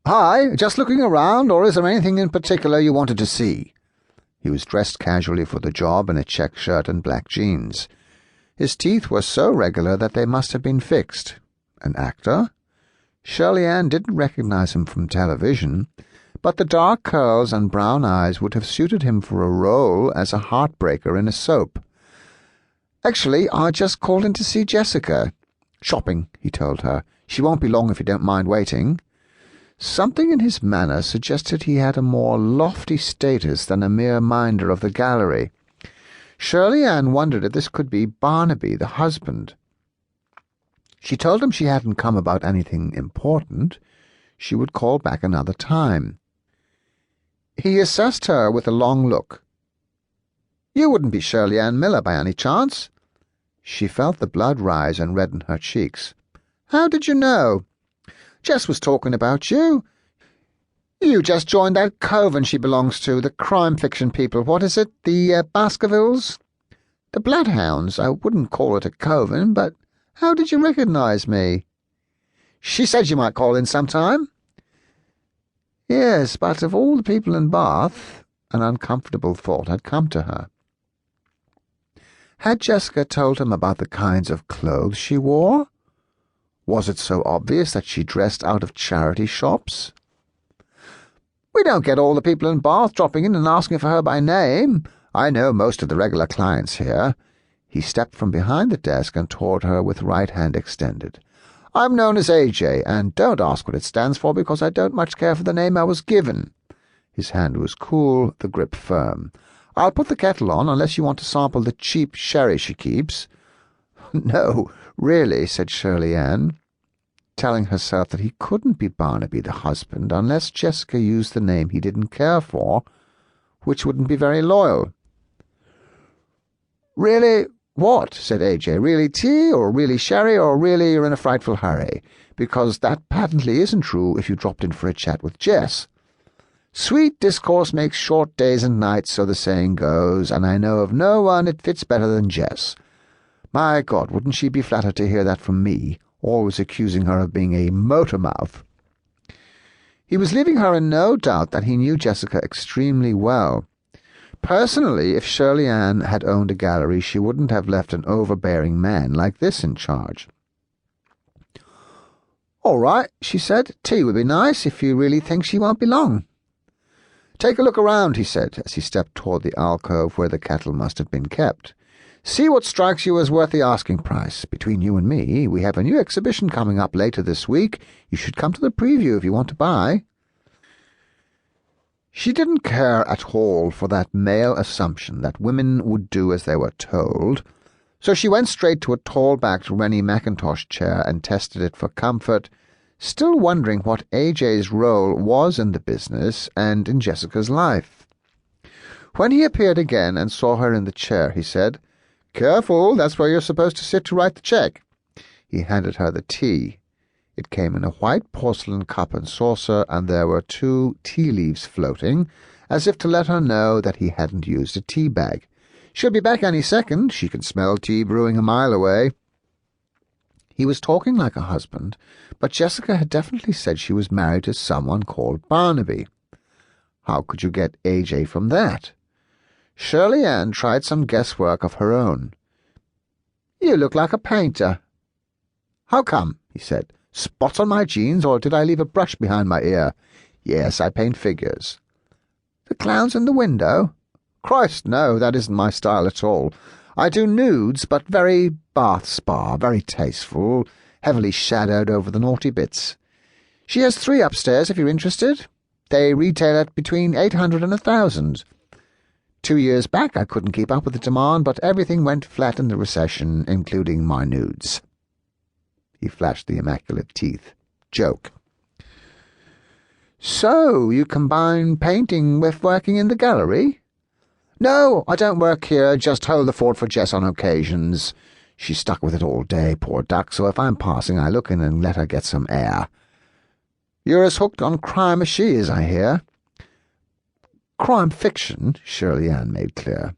"Hi, just looking around, or is there anything in particular you wanted to see?" He was dressed casually for the job in a check shirt and black jeans. His teeth were so regular that they must have been fixed. An actor? Shirley Ann didn't recognize him from television, but the dark curls and brown eyes would have suited him for a role as a heartbreaker in a soap. "Actually, I just called in to see Jessica. Shopping," he told her. "She won't be long if you don't mind waiting." Something in his manner suggested he had a more lofty status than a mere minder of the gallery. Shirley Ann wondered if this could be Barnaby, the husband. She told him she hadn't come about anything important. She would call back another time. He assessed her with a long look. "You wouldn't be Shirley Ann Miller by any chance?" She felt the blood rise and redden her cheeks. "How did you know?" "Jess was talking about you. You just joined that coven she belongs to, the crime fiction people. What is it, the Baskervilles?" "The Bloodhounds. I wouldn't call it a coven, but how did you recognize me?" "She said you might call in sometime." Yes, but of all the people in Bath, an uncomfortable thought had come to her. Had Jessica told him about the kinds of clothes she wore? Was it so obvious that she dressed out of charity shops? "We don't get all the people in Bath dropping in and asking for her by name. I know most of the regular clients here." He stepped from behind the desk and toward her with right hand extended. "I'm known as AJ, and don't ask what it stands for because I don't much care for the name I was given." His hand was cool, the grip firm. "I'll put the kettle on unless you want to sample the cheap sherry she keeps." "No, really," said Shirley Ann, telling herself that he couldn't be Barnaby the husband unless Jessica used the name he didn't care for, which wouldn't be very loyal. "Really what?" said AJ. "Really tea, or really sherry, or really you're in a frightful hurry? Because that patently isn't true if you dropped in for a chat with Jess. Sweet discourse makes short days and nights, so the saying goes, and I know of no one it fits better than Jess. My God, wouldn't she be flattered to hear that from me, always accusing her of being a motor-mouth?" He was leaving her in no doubt that he knew Jessica extremely well. Personally, if Shirley Ann had owned a gallery, she wouldn't have left an overbearing man like this in charge. "All right," she said. "Tea would be nice if you really think she won't be long." "Take a look around," he said, as he stepped toward the alcove where the kettle must have been kept. "See what strikes you as worth the asking price. Between you and me, we have a new exhibition coming up later this week. You should come to the preview if you want to buy." She didn't care at all for that male assumption that women would do as they were told, so she went straight to a tall-backed Rennie Mackintosh chair and tested it for comfort, still wondering what AJ's role was in the business and in Jessica's life. When he appeared again and saw her in the chair, he said, "Careful, that's where you're supposed to sit to write the check." He handed her the tea. It came in a white porcelain cup and saucer, and there were 2 tea leaves floating, as if to let her know that he hadn't used a tea bag. "She'll be back any second. She can smell tea brewing a mile away." He was talking like a husband, but Jessica had definitely said she was married to someone called Barnaby. How could you get AJ from that? Shirley Ann tried some guesswork of her own. "You look like a painter." "How come?" he said. "Spots on my jeans, or did I leave a brush behind my ear?" "Yes, I paint figures." "The clowns in the window?" "Christ, no, that isn't my style at all. I do nudes, but very Bath spa, very tasteful, heavily shadowed over the naughty bits. She has 3 upstairs if you're interested. They retail at between 800 and 1,000. 2 years back I couldn't keep up with the demand, but everything went flat in the recession, including my nudes." He flashed the immaculate teeth. "Joke." "So, you combine painting with working in the gallery?" "No, I don't work here, just hold the fort for Jess on occasions. She's stuck with it all day, poor duck, so if I'm passing I look in and let her get some air." "You're as hooked on crime as she is, I hear." "Crime fiction," Shirley Ann made clear.